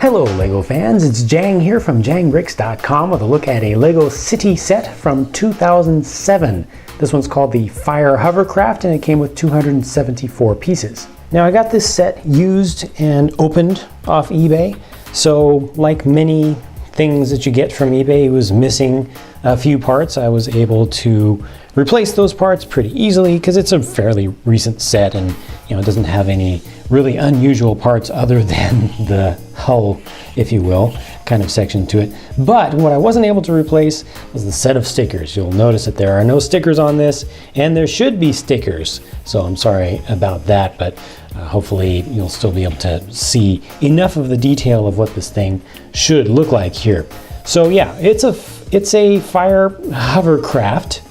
Hello LEGO fans, it's Jang here from JangBricks.com with a look at a LEGO City set from 2007. This one's called the Fire Hovercraft and it came with 274 pieces. Now I got this set used and opened off eBay, so like many things that you get from eBay, it was missing a few parts. I was able to replace those parts pretty easily because it's a fairly recent set and it doesn't have any really unusual parts other than the hull, if you will, kind of section to it. But what I wasn't able to replace was the set of stickers. You'll notice that there are no stickers on this, and there should be stickers. So I'm sorry about that, but hopefully you'll still be able to see enough of the detail of what this thing should look like here. So yeah, it's a Fire Hovercraft,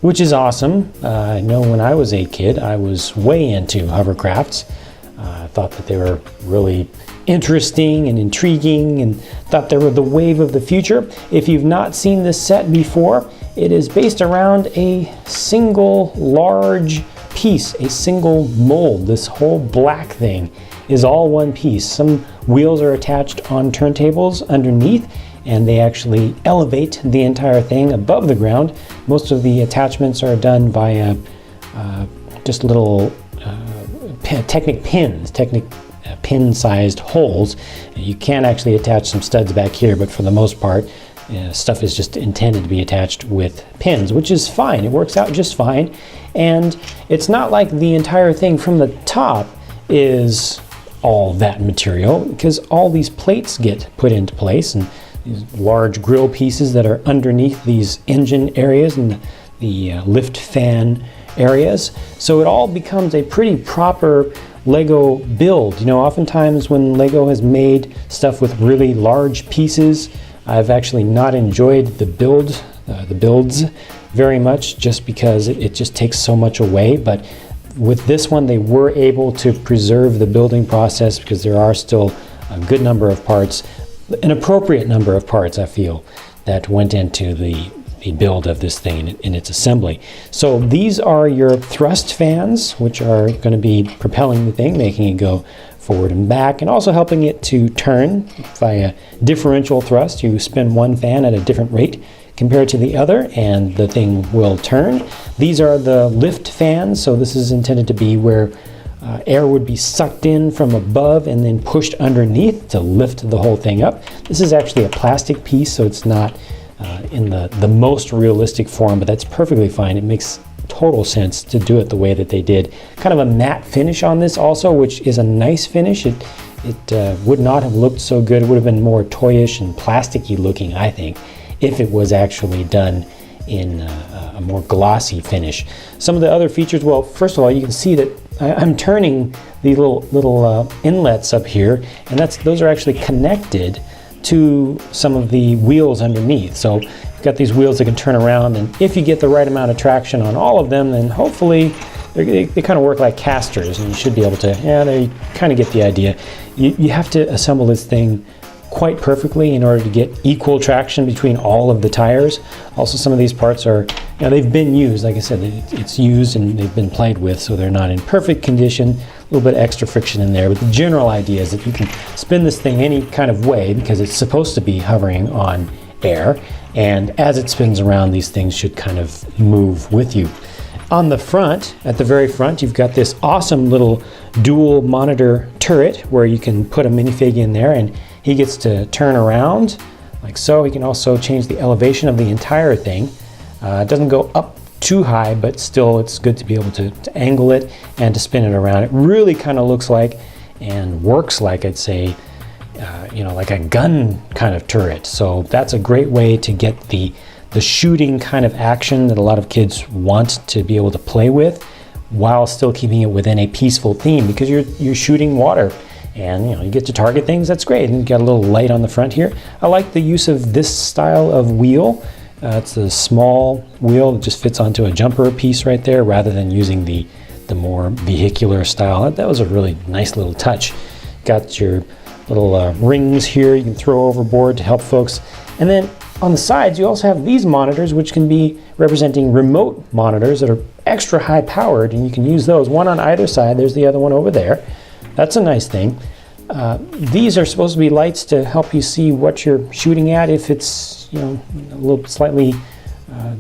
which is awesome. I know when I was a kid, I was way into hovercrafts. I thought that they were really interesting and intriguing and thought they were the wave of the future. If you've not seen this set before, it is based around a single large piece, a single mold. This whole black thing is all one piece. Some wheels are attached on turntables underneath, and they actually elevate the entire thing above the ground. Most of the attachments are done via just little Technic pin-sized holes. You can actually attach some studs back here, but for the most part, stuff is just intended to be attached with pins, which is fine. It works out just fine. And it's not like the entire thing from the top is all that material, because all these plates get put into place, and these large grill pieces that are underneath these engine areas and the lift fan areas. So it all becomes a pretty proper Lego build. Oftentimes when Lego has made stuff with really large pieces, I've actually not enjoyed the builds very much, just because it just takes so much away. But with this one, they were able to preserve the building process because there are still a good number of parts, an appropriate number of parts, I feel, that went into the build of this thing in its assembly. So these are your thrust fans, which are going to be propelling the thing, making it go forward and back, and also helping it to turn via differential thrust. You spin one fan at a different rate compared to the other, and the thing will turn. These are the lift fans, so this is intended to be where air would be sucked in from above and then pushed underneath to lift the whole thing up. This is actually a plastic piece, so it's not in the most realistic form, but that's perfectly fine. It makes total sense to do it the way that they did. Kind of a matte finish on this also, which is a nice finish. It would not have looked so good. It would have been more toyish and plasticky looking, I think, if it was actually done in a more glossy finish. Some of the other features, well, first of all, you can see that I'm turning the little inlets up here, and those are actually connected to some of the wheels underneath. So you've got these wheels that can turn around, and if you get the right amount of traction on all of them, then hopefully they kind of work like casters, and you should be able to, they kind of get the idea. You have to assemble this thing quite perfectly in order to get equal traction between all of the tires. Also, some of these parts are, they've been used. Like I said, it's used and they've been played with, so they're not in perfect condition. A little bit extra friction in there, but the general idea is that you can spin this thing any kind of way because it's supposed to be hovering on air, and as it spins around, these things should kind of move with you. On the front, at the very front, you've got this awesome little dual monitor turret where you can put a minifig in there and he gets to turn around like so. He can also change the elevation of the entire thing. It doesn't go up too high, but still it's good to be able to angle it and to spin it around. It really kind of looks like and works like, I'd say, like a gun kind of turret. So that's a great way to get the shooting kind of action that a lot of kids want to be able to play with while still keeping it within a peaceful theme, because you're shooting water and you get to target things. That's great. And you got a little light on the front here. I like the use of this style of wheel. It's a small wheel that just fits onto a jumper piece right there rather than using the more vehicular style. That was a really nice little touch. Got your little rings here you can throw overboard to help folks. And then on the sides, you also have these monitors, which can be representing remote monitors that are extra high powered, and you can use those, one on either side. There's the other one over there. That's a nice thing. These are supposed to be lights to help you see what you're shooting at if it's, you know, a little slightly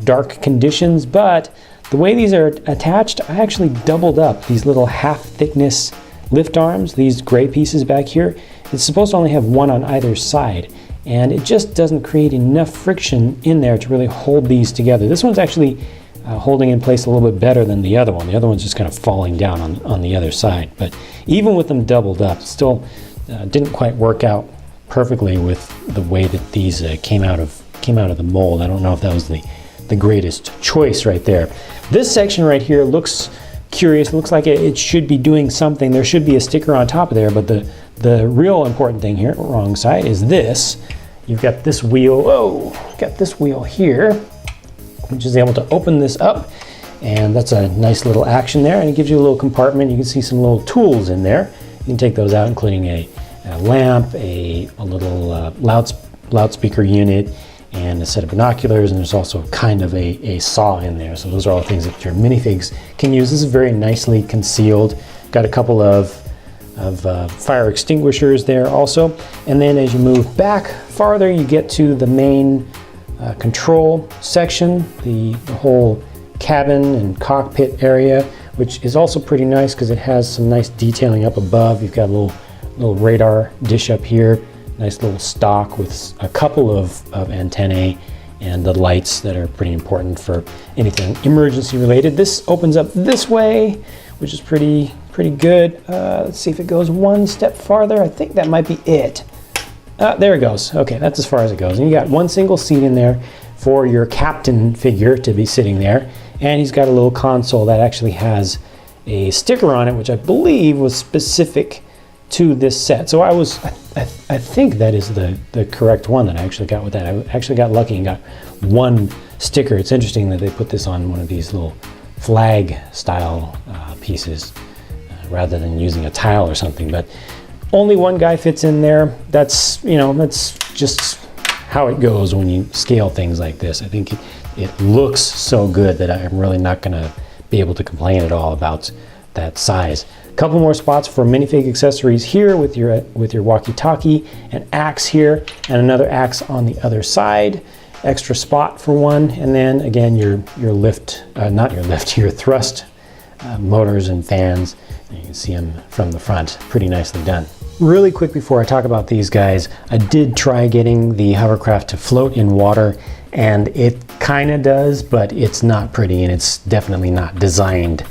dark conditions. But the way these are attached, I actually doubled up these little half thickness lift arms, these gray pieces back here. It's supposed to only have one on either side, and it just doesn't create enough friction in there to really hold these together. This one's actually holding in place a little bit better than the other one. The other one's just kind of falling down on the other side. But even with them doubled up, still didn't quite work out perfectly with the way that these came out of the mold. I don't know if that was the greatest choice right there. This section right here looks curious. It looks like it should be doing something. There should be a sticker on top of there, but the real important thing here, wrong side, is this. You've got this wheel, got this wheel here, which is able to open this up, and that's a nice little action there, and it gives you a little compartment. You can see some little tools in there. You can take those out, including a lamp, a little loudspeaker unit, and a set of binoculars, and there's also kind of a saw in there. So those are all things that your minifigs can use. This is very nicely concealed. Got a couple of fire extinguishers there also. And then as you move back farther, you get to the main control section, the whole cabin and cockpit area, which is also pretty nice because it has some nice detailing up above. You've got a little radar dish up here, nice little stock with a couple of antennae and the lights that are pretty important for anything emergency related. This opens up this way, which is pretty good. Let's see if it goes one step farther. I think that might be it. There it goes. Okay, that's as far as it goes. And you got one single seat in there for your captain figure to be sitting there. And he's got a little console that actually has a sticker on it, which I believe was specific to this set. So I think that is the correct one that I actually got with that. I actually got lucky and got one sticker. It's interesting that they put this on one of these little flag style pieces rather than using a tile or something. But only one guy fits in there. That's, you know, that's just how it goes when you scale things like this. I think it looks so good that I'm really not gonna be able to complain at all about that size. A couple more spots for minifig accessories here with your walkie-talkie, an axe here, and another axe on the other side. Extra spot for one, and then again your lift, not your lift, your thrust motors and fans. You can see them from the front, pretty nicely done. Really quick before I talk about these guys, I did try getting the hovercraft to float in water, and it kind of does, but it's not pretty, and it's definitely not designed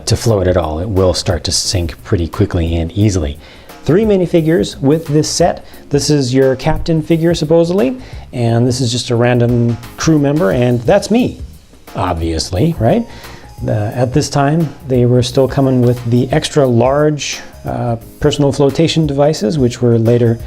to float at all. It will start to sink pretty quickly and easily. 3 minifigures with this set. This is your captain figure supposedly, and this is just a random crew member, and that's me, obviously, right? At this time, they were still coming with the extra large personal flotation devices, which were later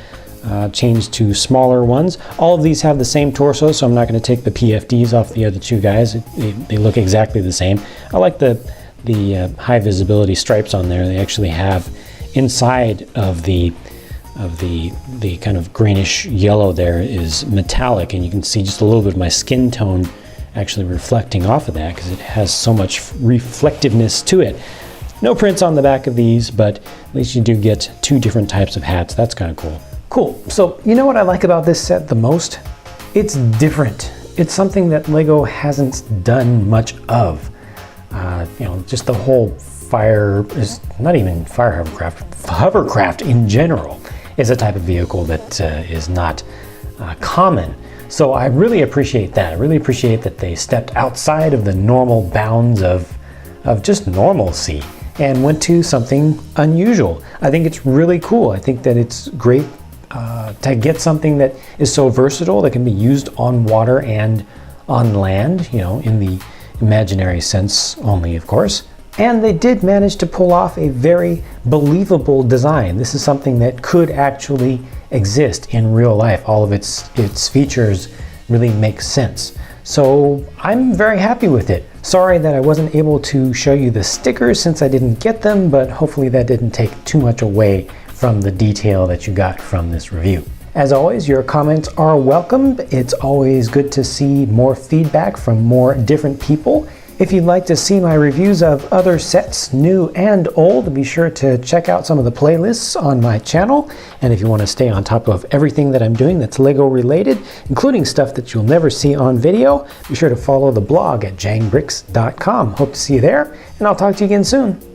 changed to smaller ones. All of these have the same torso, so I'm not going to take the PFDs off the other two guys. They look exactly the same. I like the high visibility stripes on there. They actually have inside of the kind of greenish yellow there is metallic, and you can see just a little bit of my skin tone actually reflecting off of that because it has so much reflectiveness to it. No prints on the back of these, but at least you do get 2 different types of hats. That's kind of cool. Cool. So you know what I like about this set the most? It's different. It's something that LEGO hasn't done much of. You know, just the whole fire is not even fire hovercraft in general is a type of vehicle that is not common. So I really appreciate that. I really appreciate that they stepped outside of the normal bounds of just normalcy and went to something unusual. I think it's really cool. I think that it's great to get something that is so versatile that can be used on water and on land, you know, in the imaginary sense only, of course. And they did manage to pull off a very believable design. This is something that could actually exist in real life. All of its features really make sense. So I'm very happy with it. Sorry that I wasn't able to show you the stickers since I didn't get them, but hopefully that didn't take too much away from the detail that you got from this review. As always, your comments are welcome. It's always good to see more feedback from more different people. If you'd like to see my reviews of other sets, new and old, be sure to check out some of the playlists on my channel. And if you want to stay on top of everything that I'm doing that's LEGO related, including stuff that you'll never see on video, be sure to follow the blog at jangbricks.com. Hope to see you there, and I'll talk to you again soon.